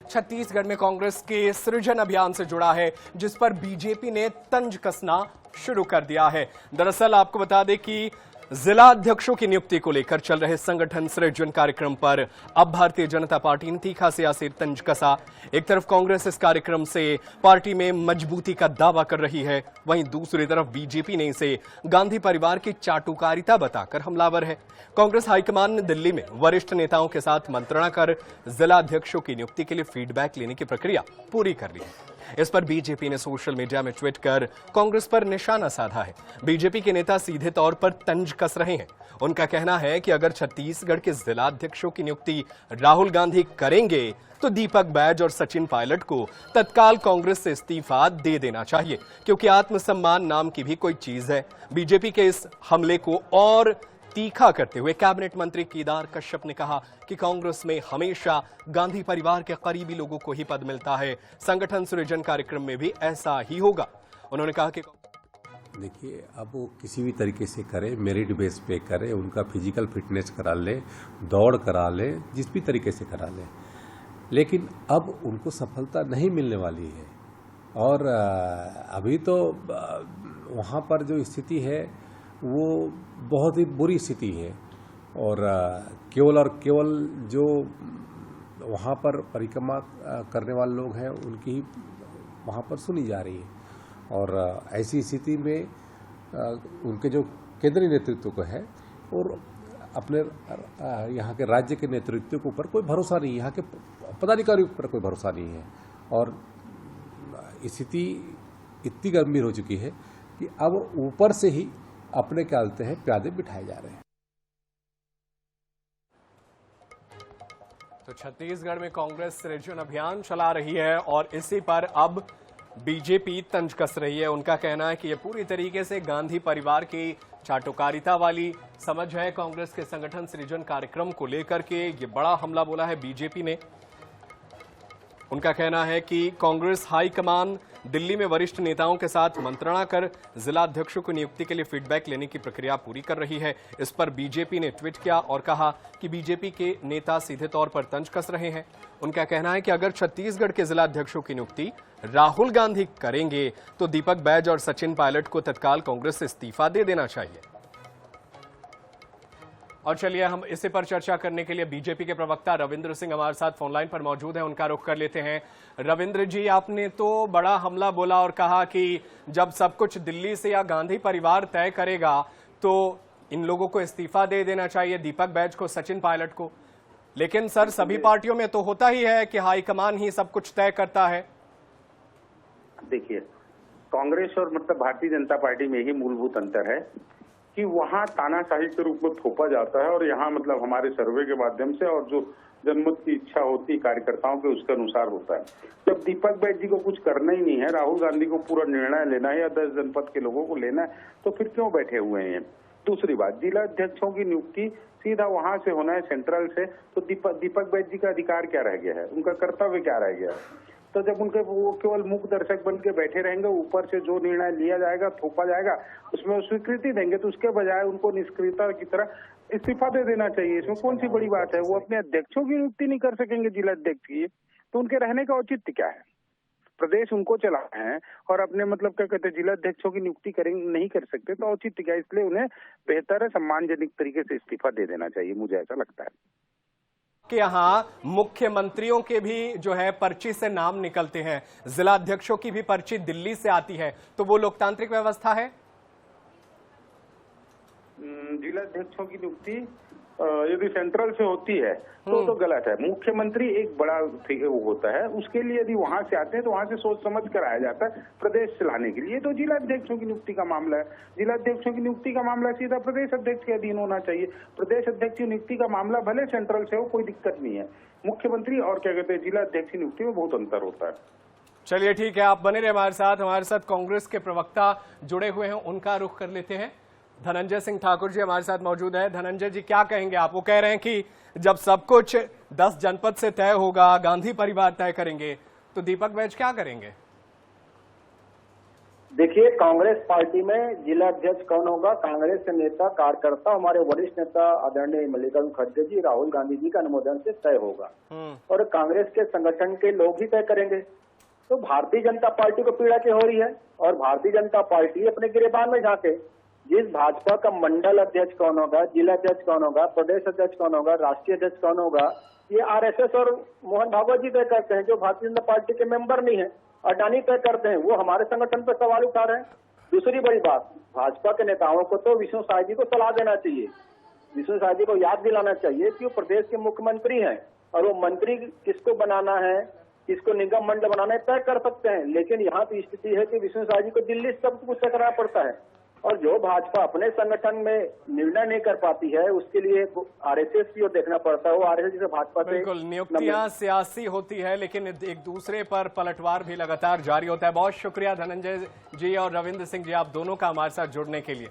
छत्तीसगढ़ में कांग्रेस के सृजन अभियान से जुड़ा है, जिस पर बीजेपी ने तंज कसना शुरू कर दिया है। दरअसल आपको बता दें कि जिला अध्यक्षों की नियुक्ति को लेकर चल रहे संगठन सृजन कार्यक्रम पर अब भारतीय जनता पार्टी ने तीखा सियासी तंज कसा। एक तरफ कांग्रेस इस कार्यक्रम से पार्टी में मजबूती का दावा कर रही है, वहीं दूसरी तरफ बीजेपी ने इसे गांधी परिवार की चाटुकारिता बताकर हमलावर है। कांग्रेस हाईकमान ने दिल्ली में वरिष्ठ नेताओं के साथ मंत्रणा कर जिला अध्यक्षों की नियुक्ति के लिए फीडबैक लेने की प्रक्रिया पूरी कर ली है। इस पर बीजेपी ने सोशल मीडिया में ट्वीट कर कांग्रेस पर निशाना साधा है। बीजेपी के नेता सीधे तौर पर तंज कस रहे हैं। उनका कहना है कि अगर छत्तीसगढ़ के जिला अध्यक्षों की नियुक्ति राहुल गांधी करेंगे तो दीपक बैज और सचिन पायलट को तत्काल कांग्रेस से इस्तीफा दे देना चाहिए, क्योंकि आत्मसम्मान नाम की भी कोई चीज है। बीजेपी के इस हमले को और तीखा करते हुए कैबिनेट मंत्री केदार कश्यप ने कहा कि कांग्रेस में हमेशा गांधी परिवार के करीबी लोगों को ही पद मिलता है। संगठन सृजन कार्यक्रम में भी ऐसा ही होगा। उन्होंने कहा कि देखिए, अब वो किसी भी तरीके से करें, मेरिट बेस पे करें, उनका फिजिकल फिटनेस करा ले, दौड़ करा ले, जिस भी तरीके से करा ले, लेकिन अब उनको सफलता नहीं मिलने वाली है। और अभी तो वहाँ पर जो स्थिति है वो बहुत ही बुरी स्थिति है, और केवल जो वहाँ पर परिक्रमा करने वाले लोग हैं उनकी ही वहाँ पर सुनी जा रही है। और ऐसी स्थिति में उनके जो केंद्रीय नेतृत्व को है और अपने यहाँ के राज्य के नेतृत्व के ऊपर कोई भरोसा नहीं है, यहाँ के पदाधिकारियों के ऊपर कोई भरोसा नहीं है। और स्थिति इतनी गंभीर हो चुकी है कि अब ऊपर से ही अपने क्या बोलते हैं प्यादे बिठाए जा रहे हैं। तो छत्तीसगढ़ में कांग्रेस सृजन अभियान चला रही है और इसी पर अब बीजेपी तंज कस रही है। उनका कहना है कि यह पूरी तरीके से गांधी परिवार की चाटुकारिता वाली समझ है। कांग्रेस के संगठन सृजन कार्यक्रम को लेकर के ये बड़ा हमला बोला है बीजेपी ने। उनका कहना है कि कांग्रेस हाईकमान दिल्ली में वरिष्ठ नेताओं के साथ मंत्रणा कर जिला अध्यक्षों की नियुक्ति के लिए फीडबैक लेने की प्रक्रिया पूरी कर रही है। इस पर बीजेपी ने ट्वीट किया और कहा कि बीजेपी के नेता सीधे तौर पर तंज कस रहे हैं। उनका कहना है कि अगर छत्तीसगढ़ के जिला अध्यक्षों की नियुक्ति राहुल गांधी करेंगे तो दीपक बैज और सचिन पायलट को तत्काल कांग्रेस से इस्तीफा दे देना चाहिए। और चलिए हम इसी पर चर्चा करने के लिए बीजेपी के प्रवक्ता रविंद्र सिंह हमारे साथ फोनलाइन पर मौजूद हैं, उनका रुख कर लेते हैं। रविंद्र जी, आपने तो बड़ा हमला बोला और कहा कि जब सब कुछ दिल्ली से या गांधी परिवार तय करेगा तो इन लोगों को इस्तीफा दे देना चाहिए, दीपक बैज को, सचिन पायलट को। लेकिन सर, सभी पार्टियों में तो होता ही है कि हाईकमान ही सब कुछ तय करता है। देखिए, कांग्रेस और भारतीय जनता पार्टी में ही मूलभूत अंतर है कि वहां तानाशाही के रूप में थोपा जाता है और यहाँ हमारे सर्वे के माध्यम से और जो जनमत की इच्छा होती है कार्यकर्ताओं के, उसके अनुसार होता है। जब दीपक बैज जी को कुछ करना ही नहीं है, राहुल गांधी को पूरा निर्णय लेना है या 10 जनपद के लोगों को लेना है, तो फिर क्यों बैठे हुए हैं। दूसरी बात, जिला अध्यक्षों की नियुक्ति सीधा वहां से होना है, सेंट्रल से, तो दीपक बैज जी का अधिकार क्या रह गया है, उनका कर्तव्य क्या रह गया है। तो जब उनके वो केवल मूक दर्शक बन के बैठे रहेंगे, ऊपर से जो निर्णय लिया जाएगा, थोपा जाएगा, उसमें वो स्वीकृति देंगे, तो उसके बजाय उनको निष्क्रियता की तरह इस्तीफा दे देना चाहिए। इसमें कौन सी बड़ी बात है। वो अपने अध्यक्षों की नियुक्ति नहीं कर सकेंगे जिला अध्यक्ष की, तो उनके रहने का औचित्य क्या है। प्रदेश उनको चलाना है और अपने क्या कहते हैं जिला अध्यक्षों की नियुक्ति करेंगे, नहीं कर सकते, तो औचित्य क्या। इसलिए उन्हें बेहतर है सम्मानजनक तरीके से इस्तीफा दे देना चाहिए, मुझे ऐसा लगता है। कि यहाँ मुख्यमंत्रियों के भी जो है पर्ची से नाम निकलते हैं, जिला अध्यक्षों की भी पर्ची दिल्ली से आती है, तो वो लोकतांत्रिक व्यवस्था है। जिला अध्यक्षों की नियुक्ति यदि सेंट्रल से होती है तो गलत है। मुख्यमंत्री एक बड़ा वो होता है, उसके लिए यदि वहां से आते हैं तो वहां से सोच समझ कर आया जाता है प्रदेश चलाने के लिए। तो जिला अध्यक्षों की नियुक्ति का मामला है, जिला अध्यक्षों की नियुक्ति का मामला सीधा प्रदेश अध्यक्ष के अधीन होना चाहिए। प्रदेश अध्यक्ष की नियुक्ति का मामला भले सेंट्रल से हो, कोई दिक्कत नहीं है। मुख्यमंत्री और क्या कहते हैं जिला अध्यक्ष की नियुक्ति में बहुत अंतर होता है। चलिए ठीक है, आप बने रहे हमारे साथ कांग्रेस के प्रवक्ता जुड़े हुए हैं, उनका रुख कर लेते हैं। धनंजय सिंह ठाकुर जी हमारे साथ मौजूद है। धनंजय जी, क्या कहेंगे आप? वो कह रहे हैं कि जब सब कुछ 10 जनपद से तय होगा, गांधी परिवार तय करेंगे, तो दीपक बैज क्या करेंगे? देखिए, कांग्रेस पार्टी में जिला अध्यक्ष कौन होगा, कांग्रेस के नेता कार्यकर्ता हमारे वरिष्ठ नेता आदरणीय मल्लिकार्जुन खड़गे जी, राहुल गांधी जी का अनुमोदन से तय होगा और कांग्रेस के संगठन के लोग ही तय करेंगे। तो भारतीय जनता पार्टी को पीड़ा की हो रही है और भारतीय जनता पार्टी अपने गिरेबान में झांके। जिस भाजपा का मंडल अध्यक्ष कौन होगा, जिला अध्यक्ष कौन होगा, प्रदेश अध्यक्ष कौन होगा, राष्ट्रीय अध्यक्ष कौन होगा, ये आरएसएस और मोहन भागवत जी तय करते हैं, जो भारतीय जनता पार्टी के मेंबर नहीं है। अडानी तय करते हैं, वो हमारे संगठन पर सवाल उठा रहे हैं। दूसरी बड़ी बात, भाजपा के नेताओं को तो विष्णु साय जी को सलाह देना चाहिए, विष्णु साय जी को याद दिलाना चाहिए कि वो प्रदेश के मुख्यमंत्री हैं और वो मंत्री किसको बनाना है, किसको निगम मंडल बनाना है तय कर सकते हैं। लेकिन यहाँ की स्थिति है कि विष्णु साय जी को दिल्ली से सब कुछ तय करना पड़ता है और जो भाजपा अपने संगठन में निर्णय नहीं कर पाती है उसके लिए आरएसएस की ओर देखना पड़ता है। वो आरएसएस से भाजपा से बिल्कुल, नियुक्तियां सियासी होती है लेकिन एक दूसरे पर पलटवार भी लगातार जारी होता है। बहुत शुक्रिया धनंजय जी और रविंद्र सिंह जी, आप दोनों का हमारे साथ जुड़ने के लिए।